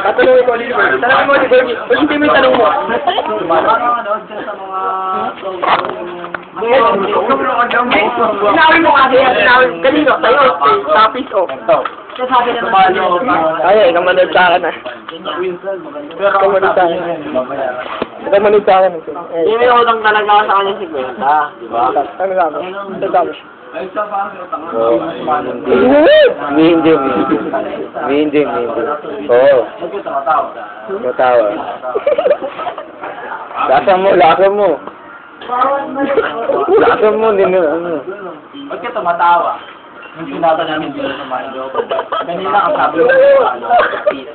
Tatanungin ko, Oliver. Tanungin mo, Oliver. Pag hindi mo yung tanong mo. Sinawin mo kasi yan. Kanino? Sa'yo. Sa piece off. Ay, ikaw manood sa akin ah. Ikaw manood sa akin. Ikaw manood sa akin. Hindi may utang talaga ako sa kanya 50. Diba? Ano sabi? Ano sabi? Hindi. Oo. Matawa. Lasa mo. Din na ano. Ba't ka tumatawa? Nung sinata namin dito sa Milo. Kanina ang sabi mo,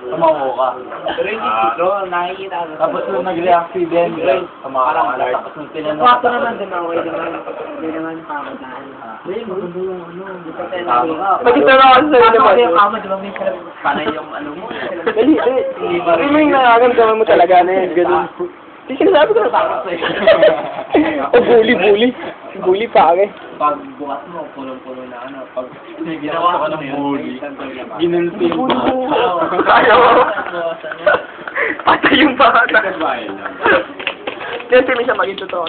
tumawo ka. Pero hindi dito, nakikita ka. Tapos nung nag-react si Ben, tumawa ka. Tapos nung tinanong. Wapo naman din ako, hindi naman pamataan. Hindi, maganda yung ano, hindi pa tayo Magkita na ako sa'yo naman. Paano yung kama, di ba may sarap? Panay yung ano mo. Dali. Hindi mo yung nakakamdaman mo talaga na yun. Ganun. Hindi sinasabi ko na takot sa'yo. O bully. Bully pare. Pag bukas mo, puno-puno na ano. Pag ginawa ko ng bully, ginulpin mo. Ayaw mo. Patay yung bata. Kasi may siya maging totoo.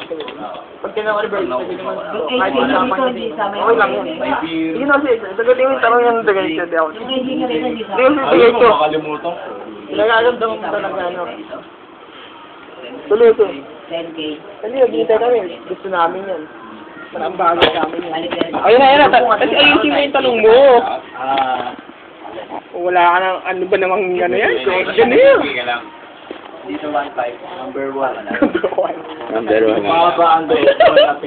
Pag tinawa ni Bert, pwede naman. Kahit hindi okay lang yun. Hindi na siya. Sagutin mo yung tanong yung tagay siya. Hindi ko siya tagay ko. Makalimutan ko. Nagagamdaman mo talaga ano. Tuloy ito. 10K. Hindi, naghihintay kami. Gusto namin yan. Parang bagay namin yan. Ayun na. Kasi ayusin mo yung tanong mo. Wala ka nang, ano ba namang ano yan? Yan na yan. Dito 1-5, number 1. Number 1. Mababa ang doon.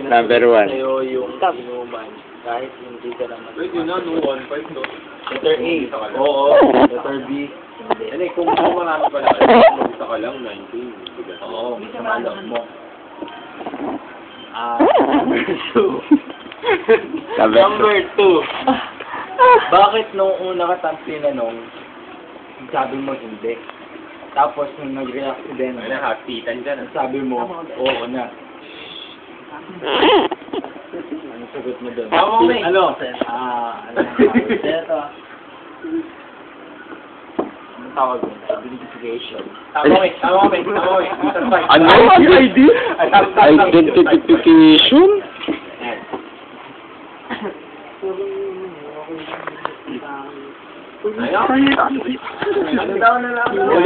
Number 1. Sa'yo yung inuman. Kahit hindi ka naman. Wait, yun na, no? 1-5 doon. Letter A. Oo. Letter B. Ano kung marami pala kayo, mag-isa ka lang, 19. Oo, samalok mo. Number 2. Bakit nung una ka tang tinanong, sabi mo hindi? Tapos nung nag-react si Ben, hakitan dyan. Sabi mo, oo na. Ano sagot mo doon? Ano? Anong tawag mo? Identification. Tama mo. Ano? ID? Identification? Wala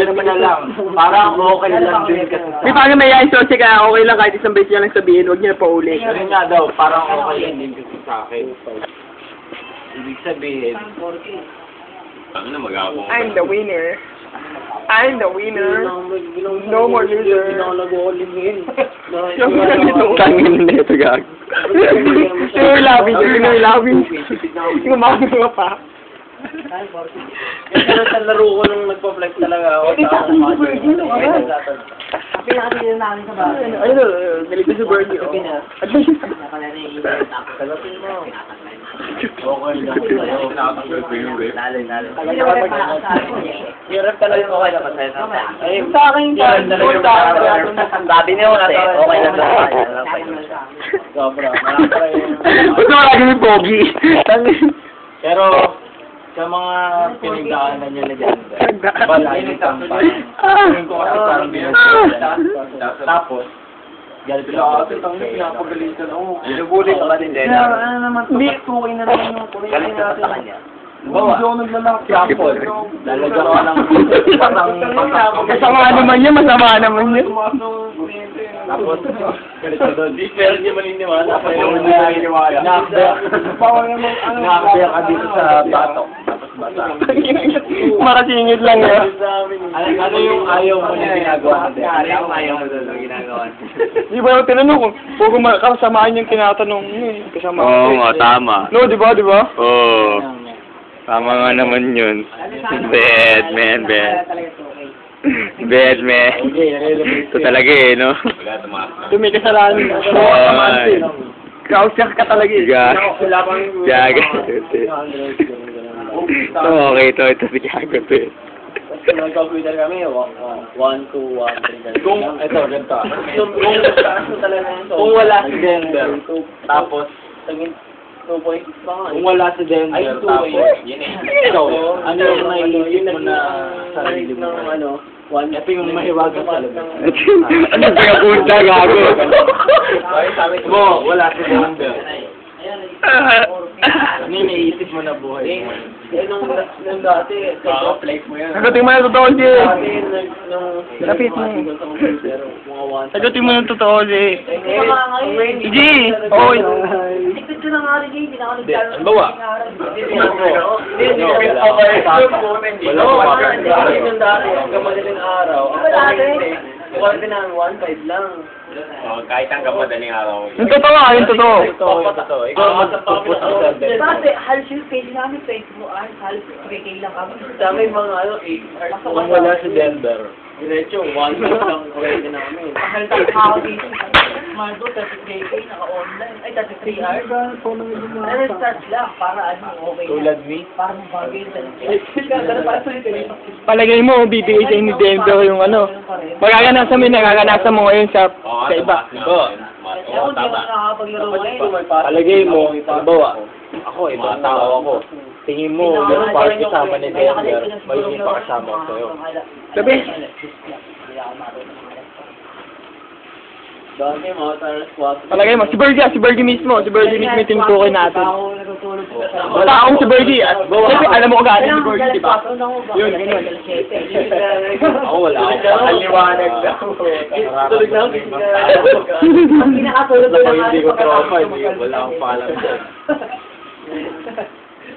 naman na lang. Parang okay lang din kasi. Di ba may ISO ka, okay lang kahit isang beses niya lang sabihin, huwag niya na paulit. Kasi nga daw, parang okay lang din kasi sa akin. Ibig sabihin, Ano na mag-aabong? I'm the winner. No more loser. Yung Tangin na ito, gag. Yung labing. Yung mga pa. pero sa laro ko nung nagpa-flex talaga ako. Pinakasila namin sa bahay. Ano, galit si Bernie. Nakala na yung tapos sagutin mo. Okay lang. Tinatanggal ko yung rep. Yung rep talaga okay na kasi. Sa akin, Sabi niyo kasi, okay lang sa akin. Sobra. Gusto mo lagi ni Pogi. Pero, sa mga pinagdaanan niya na dyan, balayin ang parang ko kasi parang binagdaanan. Tapos, galit sila ako. Pinapagalitan ako. Binubuli ka ba din din? Ano naman, tuloy na naman yung tuloy Galit ka natin. sa kanya. Hindi ako naglalaki. Sample. Lalagyan ko ng Masama naman yan, masama naman yan. Tapos, galit ka doon. Pero hindi maniniwala. Nakakaya ka dito sa batok. Tapos bata. Makasingit lang yan. Ano yung ayaw mo na ginagawa natin? Ano yung ayaw mo doon na ginagawa natin? Di ba yung tinanong ko? Puro kasamaan yung tinatanong niya eh. Kasamaan. Oo nga, tama. No, di ba? Oo. Tama nga naman yun. Bad, man. Ito talaga eh, no? Dumi kasalanan. Kausyak ka talaga eh. Gaga. Okay, ito si Gago to eh. Nag-computer kami, 1, 2, 1, 3, kung, ito, ganito. Kung wala si Denver, tapos, 2.6 pa nga. Kung wala si Denver, tapos, ikaw, ano yung naiisip mo na sarili mo? Ito yung mahiwagang sa labas. Ano kaya punta, gago? Mo, wala si Denver. Ano yung naiisip mo na buhay mo? Nung dati, Plate mo yan. Sagutin mo na totoo, Jay. Lapit mo. Sagutin mo na totoo, Jay. Ngayon, Jay! Oo. Tikit ko na nga rin, hindi na ako nagdalo. Ano ba? Yung dati, hanggang madaling araw. Ang pinang 1.5 lang. Kahit hanggang madaling araw. Yung totoo, yung totoo. Totoo. Ikaw magpupus sa Denver. Kasi halos yung page namin, Facebook, halos 3K lang kami. Sa amin mga 8 hours. Kung wala si Denver, diretso, 1 month lang pwede namin. Mahal tayo ako dito. Margo, 33K, naka-online. Ay, 33 hours. Ano, start lang, para okay na. Tulad me. Para magbagay na. Ganun para sulit. Palagay mo, bibigay sa'yo ni Denver yung ano. Magkakanasan mo yung nakakanasan mo ngayon sa iba. Ako, hindi ako nakakapaglaro ngayon. Palagay mo, bawa, ako, ibang tao ako. Tingin mo, yung part kasama ni Denver, may hindi pa kasama ko sa'yo. Sabi, Dati, mga taras 4. palagay mo, si Bergie mismo yung tinutukoy natin. Taong si Bergie, at kasi alam mo kung gaano si Bergie, di ba? Yun, ganun. Ako wala akong pakaliwanag daw. Tulog na ako. Ang kinakatulog Ako hindi ko tropa, wala akong paalam doon.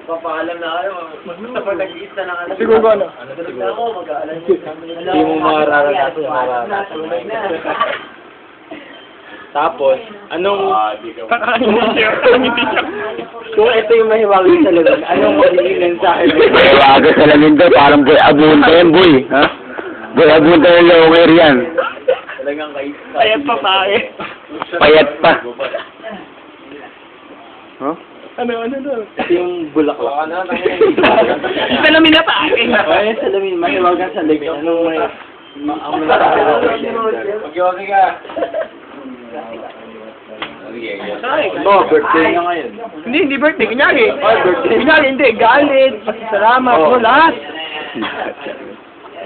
Papaalam na kayo. Basta pag nag-iista na alam. Siguro ba, ano? Tulog na ako, mag-aalam. Hindi mo mararanasan yung mararanasan. Tapos, anong... Kung ito yung mahiwagi sa lamin, anong magiging mensahe mo? Mahiwaga sa lamin doon, parang boy abunta yan, boy. Ha? Boy abunta yung lower yan. Talagang kayo. Payat pa, pare. Payat pa. Huh? Ano? Ito yung bulaklak. Sa lamin na, pare. Ay, sa lamin, mahiwagan sa lamin. Anong may... Ang mensahe mo kay Denver? Mag-iwagi ka. Oh, birthday niya ngayon. Hindi birthday. Kunyari. Birthday. Kunyari, hindi. Galit. Pasalamat mo lahat.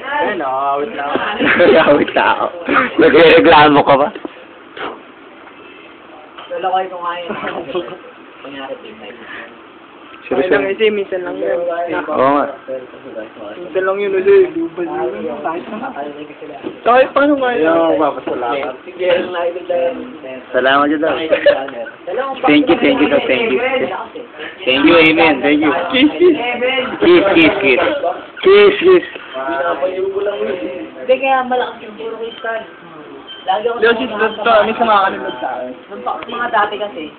Ay, nakakawit na ako. Nakakawit na ako. Nagre-reklamo ka ba? Wala kayo kung kaya. Kunyari, team night. Minsan lang kasi, minsan lang yun. Oo nga. Minsan lang yun ulit. Kahit paano nga yun. Yung magpapasalamat. Sige, ang naibig tayo. Salamat yun daw. Thank you. Thank you, amen. Thank you. Kiss. Hindi kaya malakas yung puro kristal. Lagi ako Leo, sis, may sumakalimutan sa akin. Nung mga dati kasi,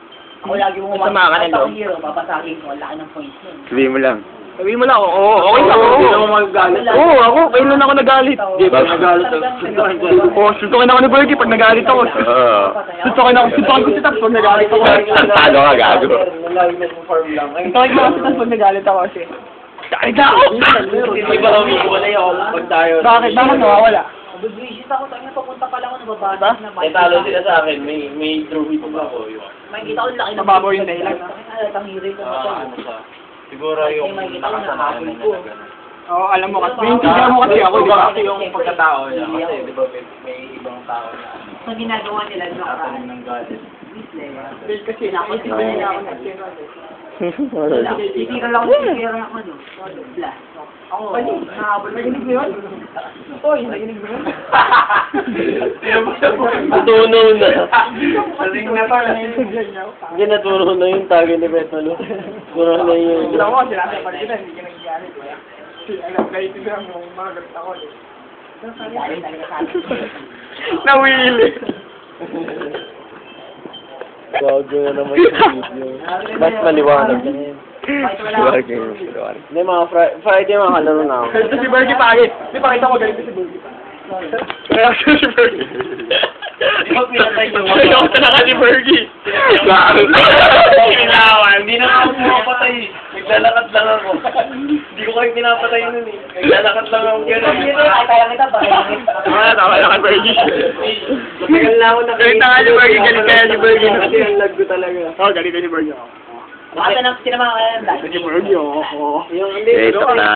ako lagi mo Sama ka na, Kahit ako Lo. hero, papasagin ko, laki ng points nun. Sabihin mo lang. Sabihin mo lang, oo, okay lang. Hindi Oo, naman magagalit. Oo, ako, kailan ako nagalit. Di ba nagalit ako? Suntukin ko. Oo, suntukin ako ni Bergie pag nagalit ako. Oo. Suntukin ko si Taps pag nagalit ako. Talo ka, gago. Lagi na yung farm lang. Ay, Suntukin ko si Taps pag nagalit ako kasi. Galit ako! Hindi ba kami wala yung pag tayo? Bakit nawawala? Bubwisit ako, tayo na papunta pa lang ako, nababasa na. Eh, talo sila sa akin. May trophy pa ba ako yun? Makikita ko yung laki ng Mababaw yung dahilan. Ang hiri ko na Ano siya? Siguro yung nakasanayan na gano'n. Oo, alam mo kasi. Hindi mo kasi ako, di ba? Kasi yung pagkatao niya. Kasi di ba may ibang tao na Ang ginagawa nila sa nakaraan. ng galit. Kasi nakasip nila ako na Titira lang ako, titira lang ako, no? Blast. Ako, nakahabol. Naginig mo yun? Oy, naginig mo yun? Natunaw na. Saling na pa, naisagyan niya. Hindi natunaw na yung tagay ni Betalo. Natunaw na yung... Wala ko, sinabi pa kita, hindi ka nagagalit. Alam, naitigan mo, mga galit ako. Nawili. Gago na naman yung video. Mas maliwanag na yun. Hindi, mga Friday mga kalaro na ako. Ito si Bergie pangit. Di ba kita mo galit si Bergie? Reaction si Bergie. Ayaw talaga si Bergie. Kailangan. Hindi na ako pumapatay. Naglalakad lang ako. Hindi ko kayo pinapatay nun eh. Naglalakad lang ako gano'n. Kaya kita ba? Tama lang kay Bergie. Matagal na ako Galit na nga si Bergie, galit kaya si Bergie. Kasi ang lag ko talaga. Oo, galit na si Bergie. Baka sinama ka ng dati. Si Virgie, oo. Yung hindi, Eh, stop na.